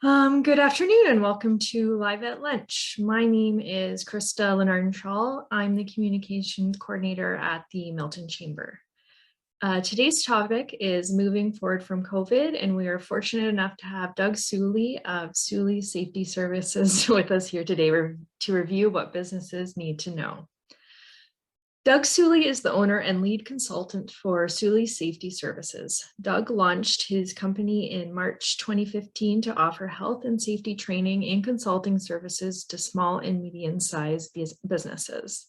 Good afternoon and welcome to Live at Lunch. My name is Krista Lenardenschall. I'm the communications coordinator at the Milton Chamber. Today's topic is moving forward from COVID, and we are fortunate enough to have Doug Suley of Suley Safety Services with us here today to review what businesses need to know. Doug Suley is the owner and lead consultant for Suley Safety Services. Doug launched his company in March 2015 to offer health and safety training and consulting services to small and medium-sized businesses.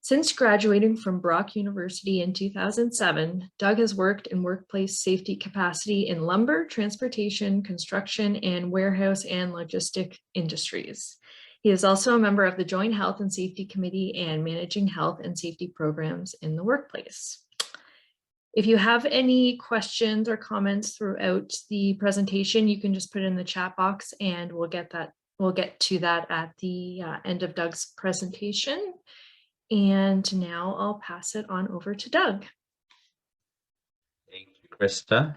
Since graduating from Brock University in 2007, Doug has worked in workplace safety capacity in lumber, transportation, construction, and warehouse and logistic industries. He is also a member of the Joint Health and Safety Committee and managing health and safety programs in the workplace. If you have any questions or comments throughout the presentation, you can just put it in the chat box and we'll get to that at the end of Doug's presentation. And now I'll pass it on over to Doug. Thank you, Krista.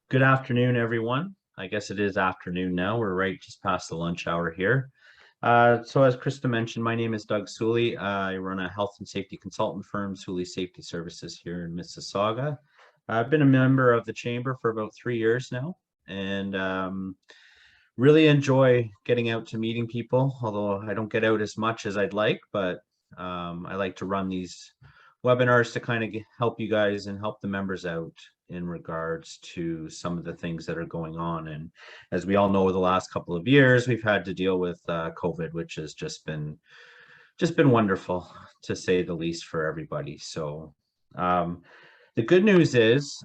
Good afternoon, everyone. I guess it is afternoon now. We're right just past the lunch hour here. So as Krista mentioned, my name is Doug Suley. I run a health and safety consultant firm, Suley Safety Services here in Mississauga. I've been a member of the Chamber for about 3 years now, and really enjoy getting out to meeting people, although I don't get out as much as I'd like, but I like to run these webinars to kind of help you guys and help the members out in regards to some of the things that are going on. And as we all know, the last couple of years, we've had to deal with COVID, which has just been wonderful, to say the least, for everybody. So the good news is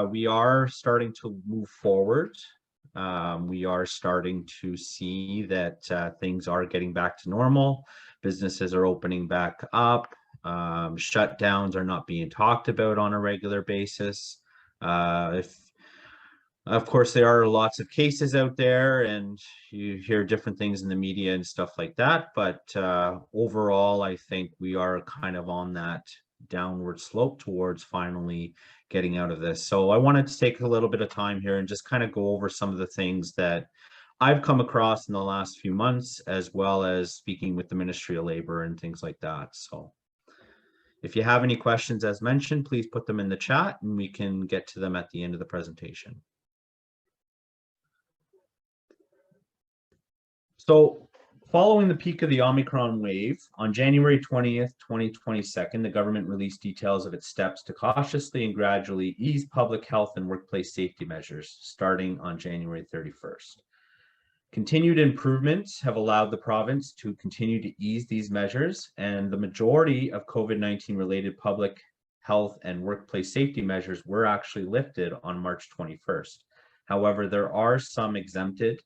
we are starting to move forward. We are starting to see that things are getting back to normal. Businesses are opening back up. Shutdowns are not being talked about on a regular basis. Of course, there are lots of cases out there and you hear different things in the media and stuff like that. But overall, I think we are kind of on that downward slope towards finally getting out of this. So I wanted to take a little bit of time here and just kind of go over some of the things that I've come across in the last few months, as well as speaking with the Ministry of Labor and things like that. So if you have any questions, as mentioned, please put them in the chat and we can get to them at the end of the presentation. So following the peak of the Omicron wave, on January 20th, 2022, the government released details of its steps to cautiously and gradually ease public health and workplace safety measures, starting on January 31st. Continued improvements have allowed the province to continue to ease these measures, and the majority of COVID-19 related public health and workplace safety measures were actually lifted on March 21st. However, there are some exempted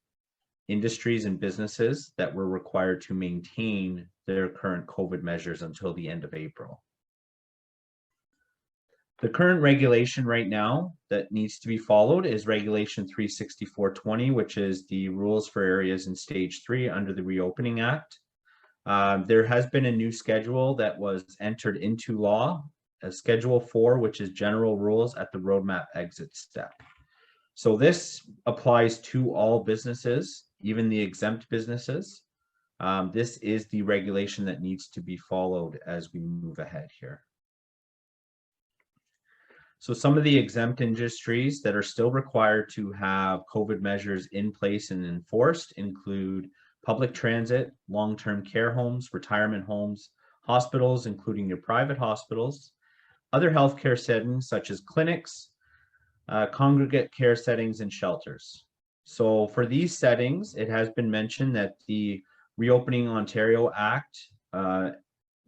industries and businesses that were required to maintain their current COVID measures until the end of April. The current regulation right now that needs to be followed is Regulation 36420, which is the rules for areas in Stage 3 under the Reopening Act. There has been a new schedule that was entered into law, Schedule 4, which is general rules at the roadmap exit step. So this applies to all businesses, even the exempt businesses. This is the regulation that needs to be followed as we move ahead here. So some of the exempt industries that are still required to have COVID measures in place and enforced include public transit, long-term care homes, retirement homes, hospitals, including your private hospitals, other healthcare settings such as clinics, congregate care settings, and shelters. So for these settings, it has been mentioned that the Reopening Ontario Act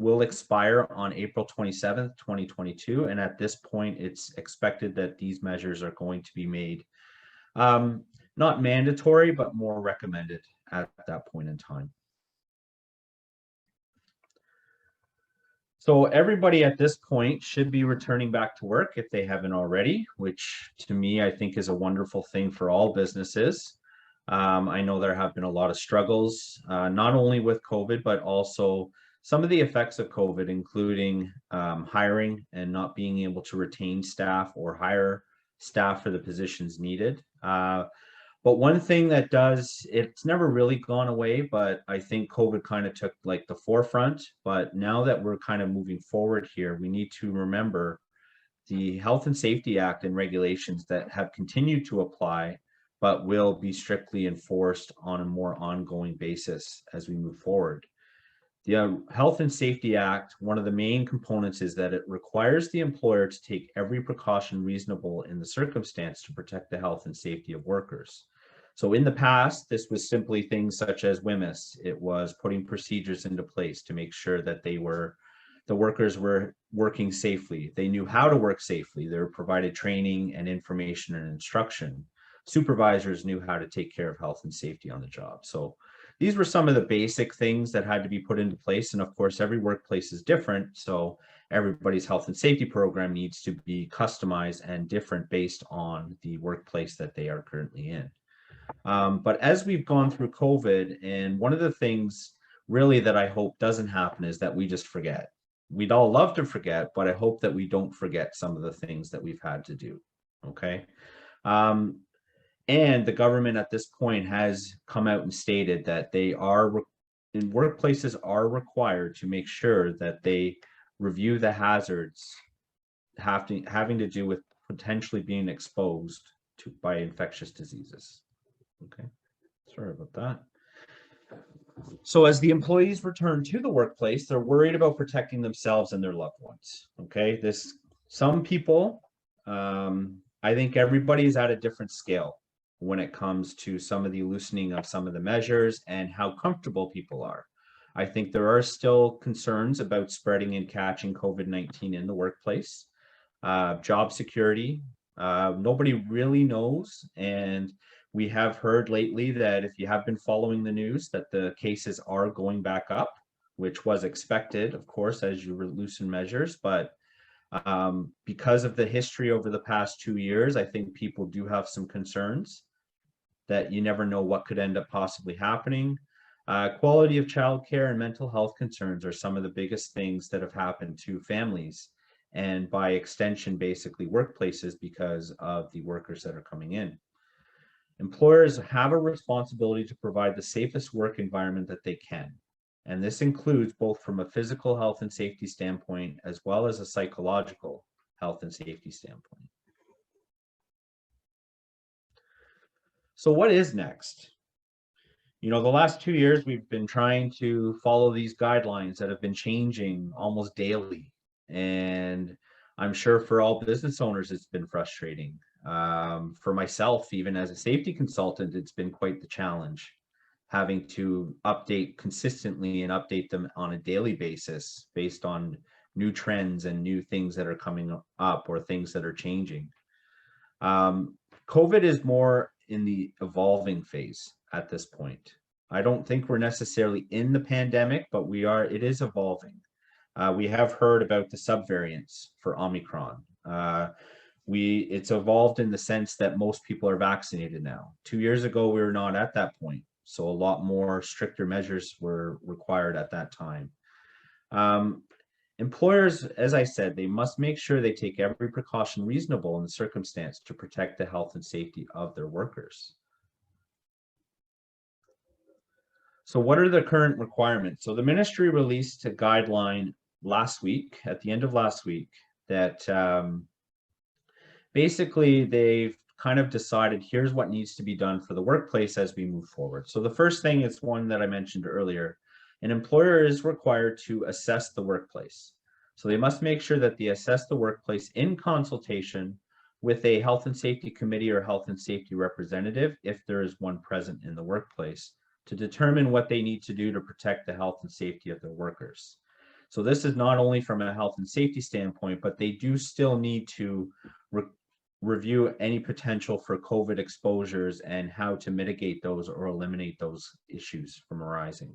will expire on April 27th, 2022. And at this point, it's expected that these measures are going to be made not mandatory, but more recommended at that point in time. So everybody at this point should be returning back to work if they haven't already, which to me, I think is a wonderful thing for all businesses. I know there have been a lot of struggles, not only with COVID, but also some of the effects of COVID, including hiring and not being able to retain staff or hire staff for the positions needed. But one thing that it's never really gone away, but I think COVID kind of took like the forefront. But now that we're kind of moving forward here, we need to remember the Health and Safety Act and regulations that have continued to apply, but will be strictly enforced on a more ongoing basis as we move forward. The Health and Safety Act, one of the main components is that it requires the employer to take every precaution reasonable in the circumstance to protect the health and safety of workers. So in the past, this was simply things such as WMIS. It was putting procedures into place to make sure that the workers were working safely. They knew how to work safely. They were provided training and information and instruction. Supervisors knew how to take care of health and safety on the job. So these were some of the basic things that had to be put into place. And of course, every workplace is different. So everybody's health and safety program needs to be customized and different based on the workplace that they are currently in. But as we've gone through COVID, and one of the things really that I hope doesn't happen is that we just forget. We'd all love to forget, but I hope that we don't forget some of the things that we've had to do. Okay. And the government at this point has come out and stated that workplaces are required to make sure that they review the hazards having to do with potentially being exposed by infectious diseases. Okay, sorry about that. So as the employees return to the workplace, they're worried about protecting themselves and their loved ones. Okay, some people, I think everybody is at a different scale when it comes to some of the loosening of some of the measures and how comfortable people are. I think there are still concerns about spreading and catching COVID-19 in the workplace. Job security, nobody really knows. And we have heard lately that if you have been following the news, that the cases are going back up, which was expected, of course, as you loosen measures. But because of the history over the past 2 years, I think people do have some concerns that you never know what could end up possibly happening. Quality of childcare and mental health concerns are some of the biggest things that have happened to families and by extension, basically workplaces because of the workers that are coming in. Employers have a responsibility to provide the safest work environment that they can. And this includes both from a physical health and safety standpoint, as well as a psychological health and safety standpoint. So what is next? You know, the last 2 years, we've been trying to follow these guidelines that have been changing almost daily. And I'm sure for all business owners, it's been frustrating. For myself, even as a safety consultant, it's been quite the challenge having to update consistently and update them on a daily basis based on new trends and new things that are coming up or things that are changing. COVID is more in the evolving phase at this point. I don't think we're necessarily in the pandemic, but it is evolving. We have heard about the subvariants for Omicron. It's evolved in the sense that most people are vaccinated now. 2 years ago, we were not at that point. So a lot more stricter measures were required at that time. Employers, as I said, they must make sure they take every precaution reasonable in the circumstance to protect the health and safety of their workers. So what are the current requirements? So the ministry released a guideline at the end of last week, that basically they've kind of decided here's what needs to be done for the workplace as we move forward. So the first thing is one that I mentioned earlier. An employer is required to assess the workplace. So they must make sure that they assess the workplace in consultation with a health and safety committee or health and safety representative, if there is one present in the workplace, to determine what they need to do to protect the health and safety of their workers. So this is not only from a health and safety standpoint, but they do still need to review any potential for COVID exposures and how to mitigate those or eliminate those issues from arising.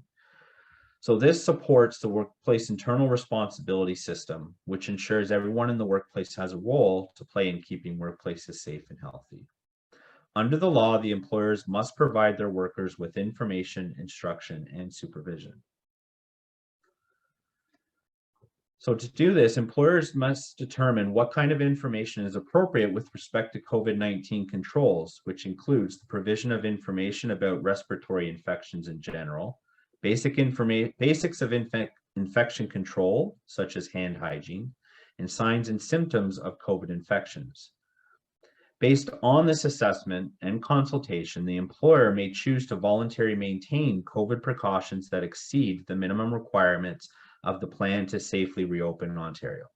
So this supports the workplace internal responsibility system, which ensures everyone in the workplace has a role to play in keeping workplaces safe and healthy. Under the law, the employers must provide their workers with information, instruction, and supervision. So to do this, employers must determine what kind of information is appropriate with respect to COVID-19 controls, which includes the provision of information about respiratory infections in general, basics of infection control, such as hand hygiene, and signs and symptoms of COVID infections. Based on this assessment and consultation, the employer may choose to voluntarily maintain COVID precautions that exceed the minimum requirements of the plan to safely reopen in Ontario.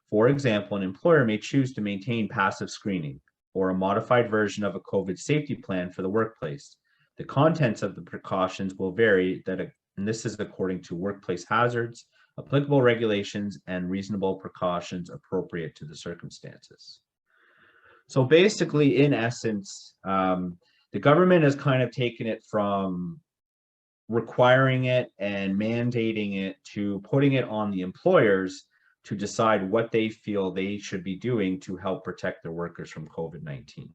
For example, an employer may choose to maintain passive screening or a modified version of a COVID safety plan for the workplace. The contents of the precautions will vary, and this is according to workplace hazards, applicable regulations, and reasonable precautions appropriate to the circumstances. So basically, in essence, the government has kind of taken it from requiring it and mandating it to putting it on the employers to decide what they feel they should be doing to help protect their workers from COVID-19.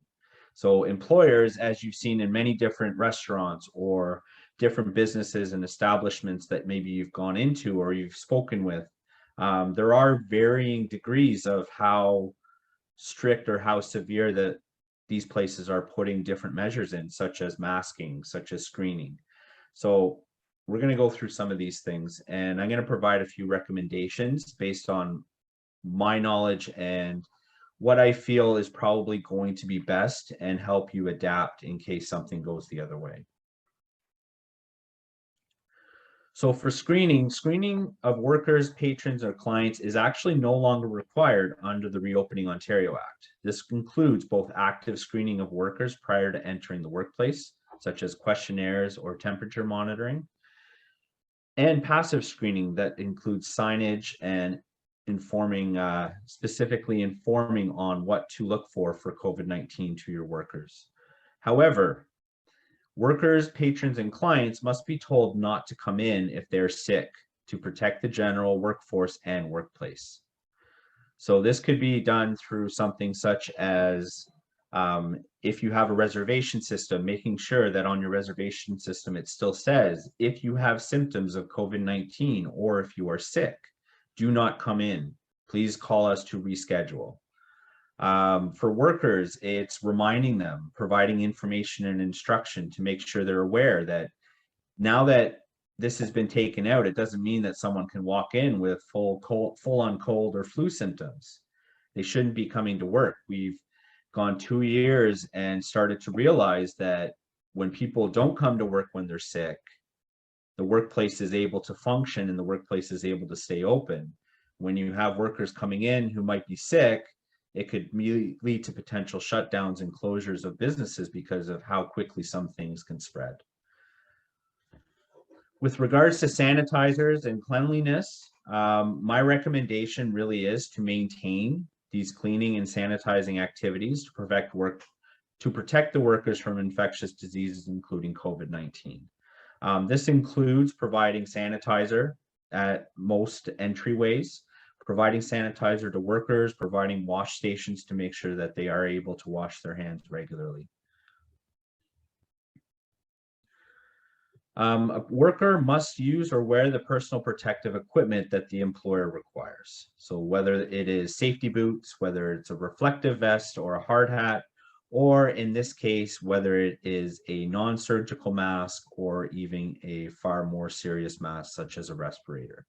So employers, as you've seen in many different restaurants or different businesses and establishments that maybe you've gone into or you've spoken with, there are varying degrees of how strict or how severe that these places are putting different measures in, such as masking, such as screening. So we're going to go through some of these things, and I'm going to provide a few recommendations based on my knowledge and what I feel is probably going to be best and help you adapt in case something goes the other way. So for screening of workers, patrons, or clients is actually no longer required under the Reopening Ontario Act. This includes both active screening of workers prior to entering the workplace, such as questionnaires or temperature monitoring, and passive screening that includes signage and specifically informing on what to look for COVID-19 to your workers. However, workers, patrons, and clients must be told not to come in if they're sick to protect the general workforce and workplace. So this could be done through something such as if you have a reservation system, making sure that on your reservation system it still says, if you have symptoms of COVID-19 or if you are sick, do not come in. Please call us to reschedule. For workers, it's reminding them, providing information and instruction to make sure they're aware that now that this has been taken out, it doesn't mean that someone can walk in with full-on cold or flu symptoms. They shouldn't be coming to work. We've gone 2 years and started to realize that when people don't come to work when they're sick, the workplace is able to function and the workplace is able to stay open. When you have workers coming in who might be sick, it could lead to potential shutdowns and closures of businesses because of how quickly some things can spread. With regards to sanitizers and cleanliness, my recommendation really is to maintain these cleaning and sanitizing activities to protect the workers from infectious diseases, including COVID-19. This includes providing sanitizer at most entryways, providing sanitizer to workers, providing wash stations to make sure that they are able to wash their hands regularly. A worker must use or wear the personal protective equipment that the employer requires. So whether it is safety boots, whether it's a reflective vest or a hard hat, or in this case, whether it is a non-surgical mask or even a far more serious mask, such as a respirator.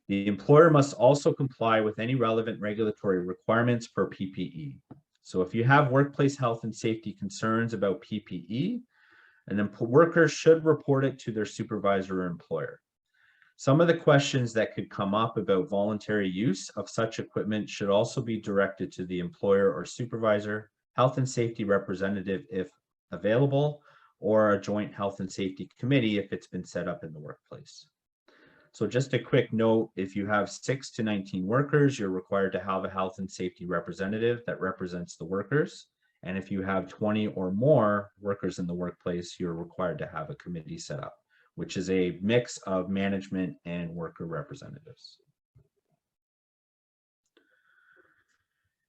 The employer must also comply with any relevant regulatory requirements for PPE. So if you have workplace health and safety concerns about PPE, an worker should report it to their supervisor or employer. Some of the questions that could come up about voluntary use of such equipment should also be directed to the employer or supervisor, health and safety representative if available, or a joint health and safety committee if it's been set up in the workplace. So just a quick note, if you have 6 to 19 workers, you're required to have a health and safety representative that represents the workers. And if you have 20 or more workers in the workplace, you're required to have a committee set up, which is a mix of management and worker representatives.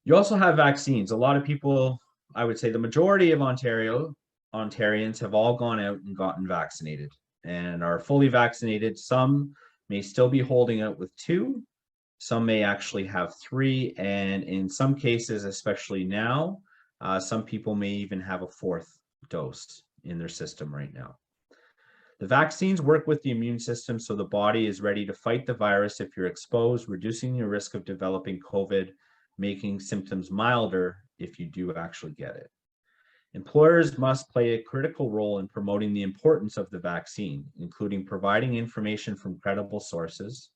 You also have vaccines. A lot of people, I would say the majority of Ontarians have all gone out and gotten vaccinated and are fully vaccinated. Some may still be holding out with 2. Some may actually have 3. And in some cases, especially now, some people may even have a 4th dose in their system right now. The vaccines work with the immune system so the body is ready to fight the virus if you're exposed, reducing your risk of developing COVID, making symptoms milder if you do actually get it. Employers must play a critical role in promoting the importance of the vaccine, including providing information from credible sources,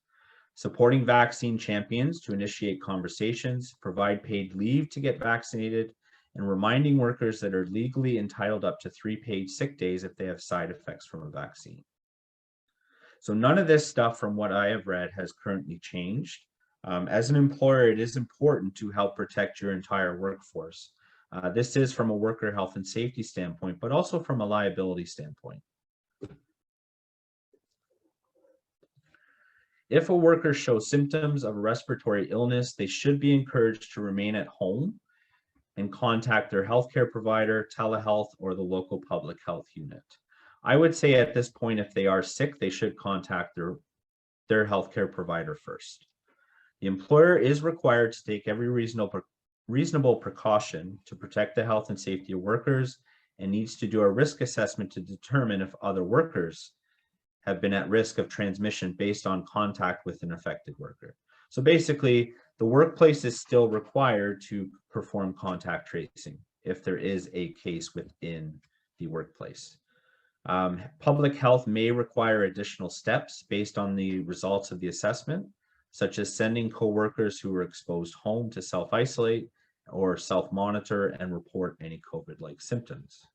supporting vaccine champions to initiate conversations, provide paid leave to get vaccinated, and reminding workers that are legally entitled up to 3 paid sick days if they have side effects from a vaccine. So none of this stuff from what I have read has currently changed. As an employer, it is important to help protect your entire workforce. This is from a worker health and safety standpoint, but also from a liability standpoint. If a worker shows symptoms of a respiratory illness, they should be encouraged to remain at home and contact their healthcare provider, telehealth, or the local public health unit. I would say at this point, if they are sick, they should contact their healthcare provider first. The employer is required to take every reasonable precaution to protect the health and safety of workers and needs to do a risk assessment to determine if other workers have been at risk of transmission based on contact with an affected worker. So basically, the workplace is still required to perform contact tracing if there is a case within the workplace. Public health may require additional steps based on the results of the assessment, such as sending coworkers who were exposed home to self-isolate or self-monitor and report any COVID-like symptoms.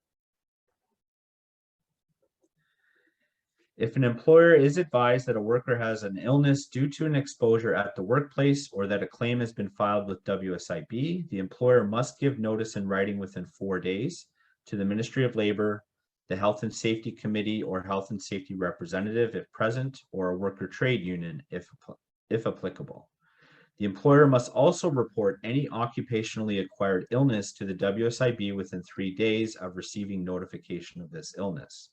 If an employer is advised that a worker has an illness due to an exposure at the workplace or that a claim has been filed with WSIB, the employer must give notice in writing within 4 days to the Ministry of Labor, the Health and Safety Committee or Health and Safety Representative if present, or a worker trade union if applicable. The employer must also report any occupationally acquired illness to the WSIB within 3 days of receiving notification of this illness.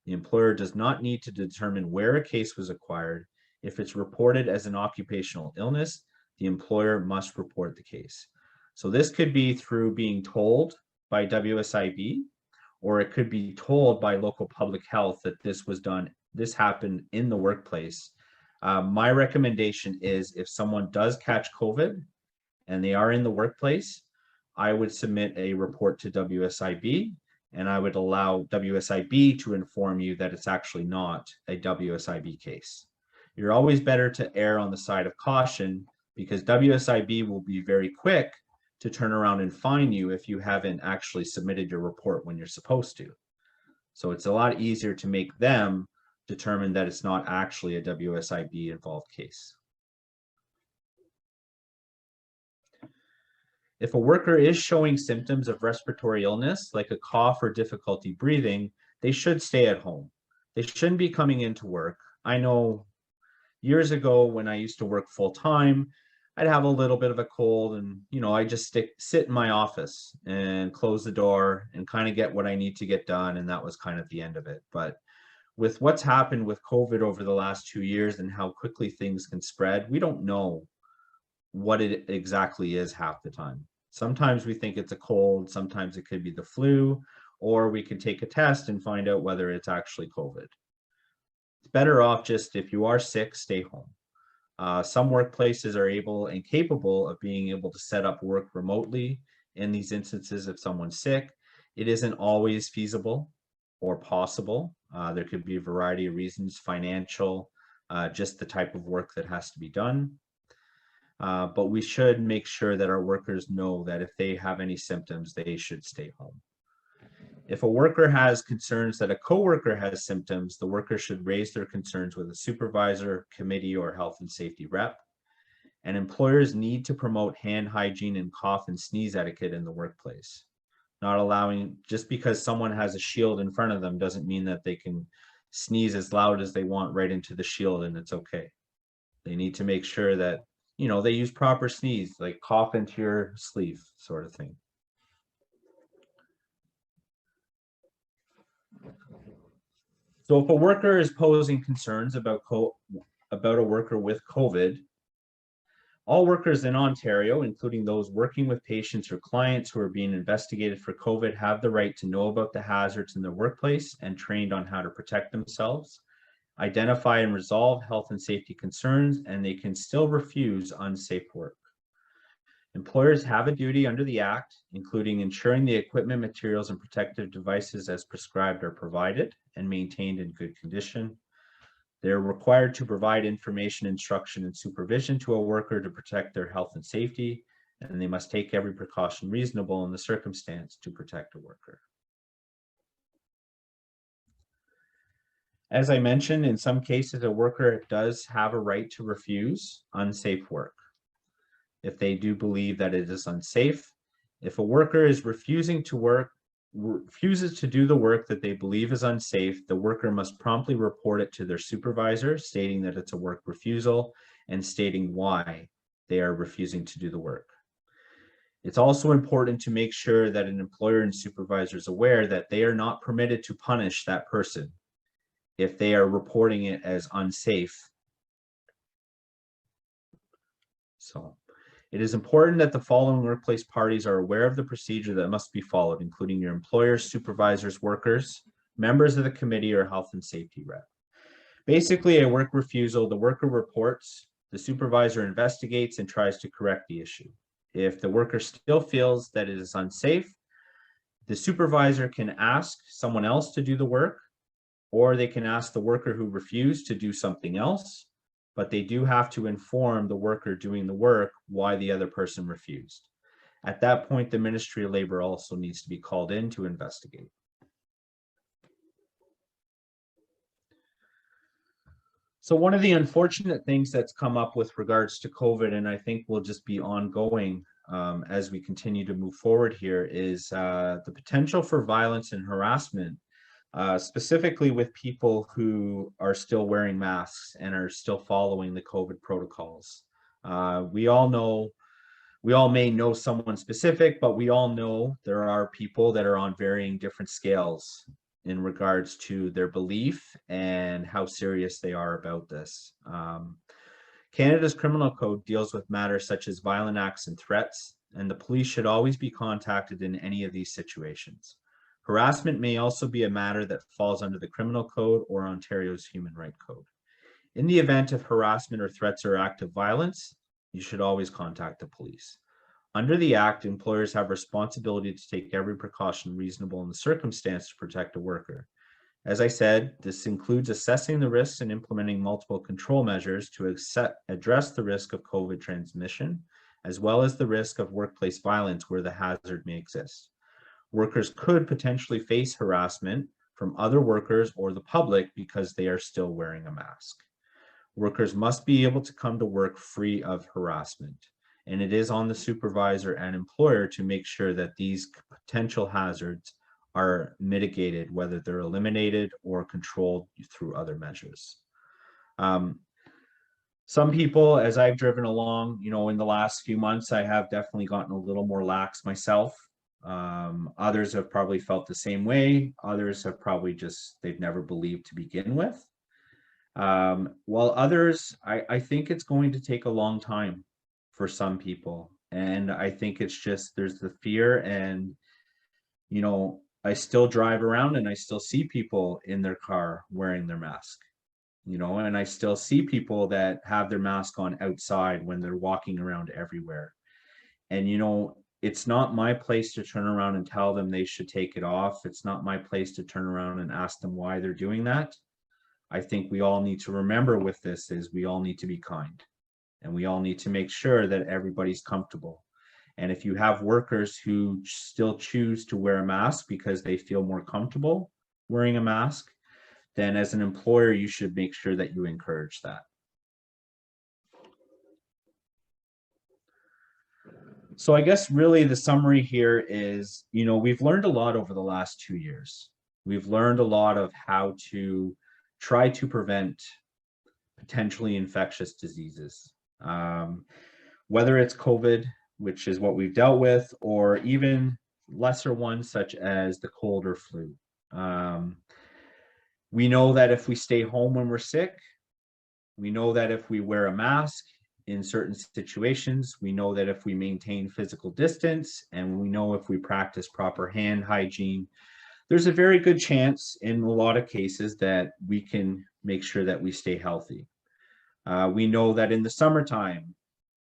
The employer does not need to determine where a case was acquired. If it's reported as an occupational illness, the employer must report the case. So this could be through being told by WSIB, or it could be told by local public health that this happened in the workplace. My recommendation is if someone does catch COVID and they are in the workplace, I would submit a report to WSIB and I would allow WSIB to inform you that it's actually not a WSIB case. You're always better to err on the side of caution because WSIB will be very quick to turn around and fine you if you haven't actually submitted your report when you're supposed to. So it's a lot easier to make them determine that it's not actually a WSIB involved case. If a worker is showing symptoms of respiratory illness, like a cough or difficulty breathing, they should stay at home. They shouldn't be coming into work. I know years ago when I used to work full time, I'd have a little bit of a cold and, I just sit in my office and close the door and kind of get what I need to get done. And that was kind of the end of it. But with what's happened with COVID over the last 2 years and how quickly things can spread, we don't know what it exactly is half the time. Sometimes we think it's a cold, sometimes it could be the flu, or we could take a test and find out whether it's actually COVID. It's better off just if you are sick, stay home. Some workplaces are able and capable of being able to set up work remotely. In these instances, if someone's sick, it isn't always feasible or possible. There could be a variety of reasons, financial, just the type of work that has to be done. But we should make sure that our workers know that if they have any symptoms, they should stay home. If a worker has concerns that a coworker has symptoms, the worker should raise their concerns with a supervisor, committee, or health and safety rep. And employers need to promote hand hygiene and cough and sneeze etiquette in the workplace. Not allowing, just because someone has a shield in front of them doesn't mean that they can sneeze as loud as they want right into the shield and it's okay. They need to make sure that they use proper sneeze, like cough into your sleeve sort of thing. So if a worker is posing concerns about about a worker with COVID. All workers in Ontario, including those working with patients or clients who are being investigated for COVID, have the right to know about the hazards in their workplace and trained on how to protect themselves, identify and resolve health and safety concerns, and they can still refuse unsafe work. Employers have a duty under the Act, including ensuring the equipment, materials, and protective devices as prescribed are provided and maintained in good condition. They're required to provide information, instruction, and supervision to a worker to protect their health and safety, and they must take every precaution reasonable in the circumstance to protect a worker. As I mentioned, in some cases, a worker does have a right to refuse unsafe work if they do believe that it is unsafe. If a worker is refuses to do the work that they believe is unsafe, the worker must promptly report it to their supervisor, stating that it's a work refusal and stating why they are refusing to do the work. It's also important to make sure that an employer and supervisor is aware that they are not permitted to punish that person if they are reporting it as unsafe. So it is important that the following workplace parties are aware of the procedure that must be followed, including your employers, supervisors, workers, members of the committee, or health and safety rep. Basically, a work refusal, the worker reports, the supervisor investigates and tries to correct the issue. If the worker still feels that it is unsafe, the supervisor can ask someone else to do the work, or they can ask the worker who refused to do something else, but they do have to inform the worker doing the work why the other person refused. At that point, the Ministry of Labor also needs to be called in to investigate. So one of the unfortunate things that's come up with regards to COVID, and I think will just be ongoing as we continue to move forward here, is the potential for violence and harassment, specifically with people who are still wearing masks and are still following the COVID protocols. We all may know someone specific, but we all know there are people that are on varying different scales in regards to their belief and how serious they are about this. Canada's criminal code deals with matters such as violent acts and threats, and the police should always be contacted in any of these situations. Harassment may also be a matter that falls under the criminal code or Ontario's human rights code. In the event of harassment or threats or act of violence, you should always contact the police. Under the Act, employers have responsibility to take every precaution reasonable in the circumstance to protect a worker. As I said, this includes assessing the risks and implementing multiple control measures to address the risk of COVID transmission, as well as the risk of workplace violence where the hazard may exist. Workers could potentially face harassment from other workers or the public because they are still wearing a mask. Workers must be able to come to work free of harassment, and it is on the supervisor and employer to make sure that these potential hazards are mitigated, whether they're eliminated or controlled through other measures. Some people, as I've driven along, in the last few months, I have definitely gotten a little more lax myself. Others have probably felt the same way. Others have probably they've never believed to begin with. While others, I think it's going to take a long time for some people. And I think it's just, there's the fear, and, I still drive around and I still see people in their car wearing their mask, and I still see people that have their mask on outside when they're walking around everywhere. And, it's not my place to turn around and tell them they should take it off. It's not my place to turn around and ask them why they're doing that. I think we all need to remember with this is we all need to be kind, and we all need to make sure that everybody's comfortable. And if you have workers who still choose to wear a mask because they feel more comfortable wearing a mask, then as an employer, you should make sure that you encourage that. So I guess really the summary here is, we've learned a lot over the last 2 years. We've learned a lot of how to try to prevent potentially infectious diseases, whether it's COVID, which is what we've dealt with, or even lesser ones such as the cold or flu. We know that if we stay home when we're sick, We know that if we wear a mask in certain situations, we know that if we maintain physical distance, and we know if we practice proper hand hygiene, there's a very good chance in a lot of cases that we can make sure that we stay healthy. We know that in the summertime,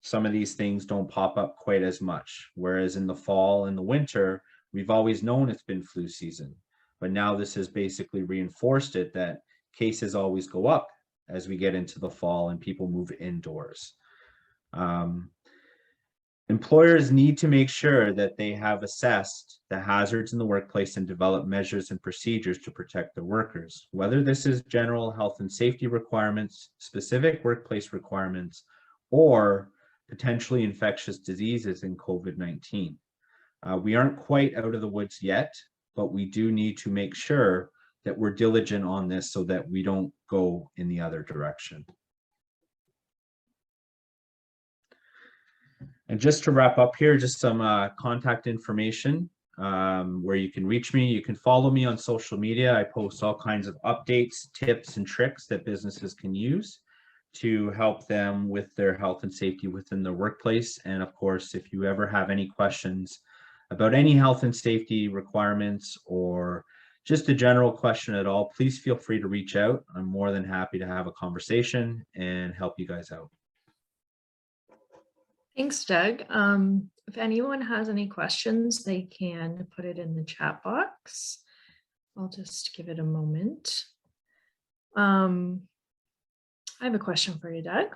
some of these things don't pop up quite as much, whereas in the fall and the winter, we've always known it's been flu season. But now this has basically reinforced it that cases always go up as we get into the fall and people move indoors. Employers need to make sure that they have assessed the hazards in the workplace and develop measures and procedures to protect their workers, whether this is general health and safety requirements, specific workplace requirements, or potentially infectious diseases in COVID-19. We aren't quite out of the woods yet, but we do need to make sure that we're diligent on this so that we don't go in the other direction. And just to wrap up here, just some contact information where you can reach me. You can follow me on social media. I post all kinds of updates, tips, and tricks that businesses can use to help them with their health and safety within their workplace. And of course, if you ever have any questions about any health and safety requirements or just a general question at all, please feel free to reach out. I'm more than happy to have a conversation and help you guys out. Thanks, Doug. If anyone has any questions, they can put it in the chat box. I'll just give it a moment. I have a question for you, Doug.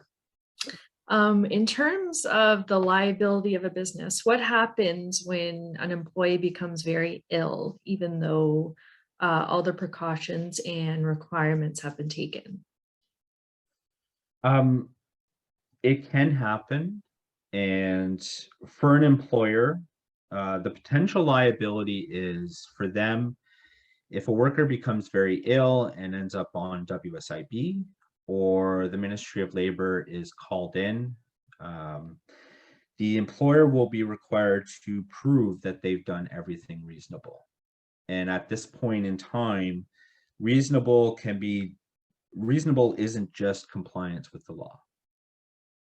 In terms of the liability of a business, what happens when an employee becomes very ill, even though all the precautions and requirements have been taken? It can happen. And for an employer, the potential liability is for them if a worker becomes very ill and ends up on WSIB, or the Ministry of Labor is called in, the employer will be required to prove that they've done everything reasonable. And at this point in time, reasonable isn't just compliance with the law.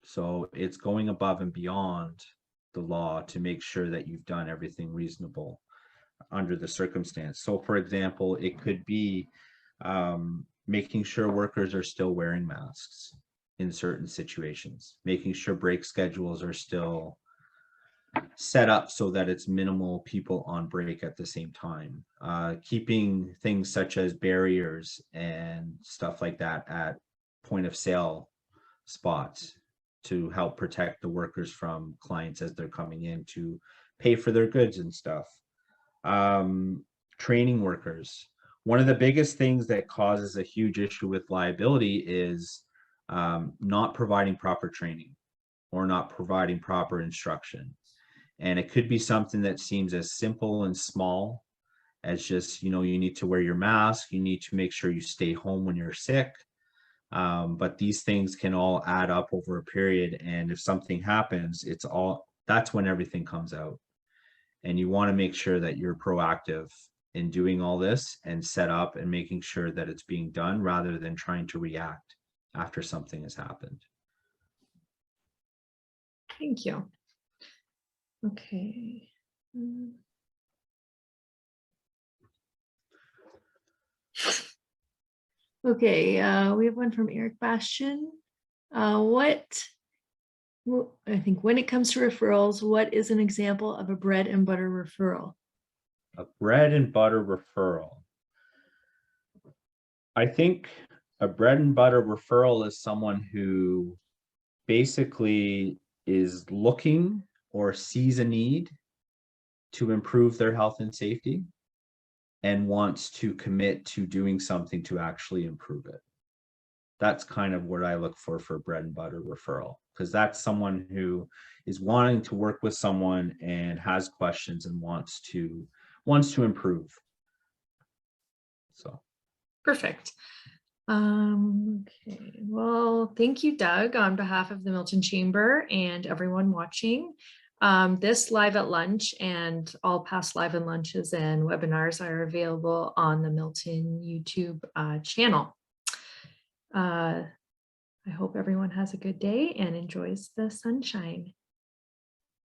So it's going above and beyond the law to make sure that you've done everything reasonable under the circumstance. So for example, it could be making sure workers are still wearing masks in certain situations, making sure break schedules are still set up so that it's minimal people on break at the same time, keeping things such as barriers and stuff like that at point of sale spots to help protect the workers from clients as they're coming in to pay for their goods and stuff. Training workers. One of the biggest things that causes a huge issue with liability is not providing proper training or not providing proper instruction. And it could be something that seems as simple and small as just, you need to wear your mask, you need to make sure you stay home when you're sick. But these things can all add up over a period, and if something happens, that's when everything comes out. And you want to make sure that you're proactive in doing all this and set up and making sure that it's being done rather than trying to react after something has happened. Thank you. Okay. Okay, we have one from Eric Bastien. I think when it comes to referrals, what is an example of a bread and butter referral? A bread and butter referral. I think a bread and butter referral is someone who basically is looking or sees a need to improve their health and safety and wants to commit to doing something to actually improve it. That's kind of what I look for bread and butter referral, because that's someone who is wanting to work with someone and has questions and wants to improve. So perfect. Okay, well, thank you, Doug, on behalf of the Milton Chamber and everyone watching. This Live at Lunch and all past Live at Lunches and webinars are available on the Milton YouTube channel. I hope everyone has a good day and enjoys the sunshine.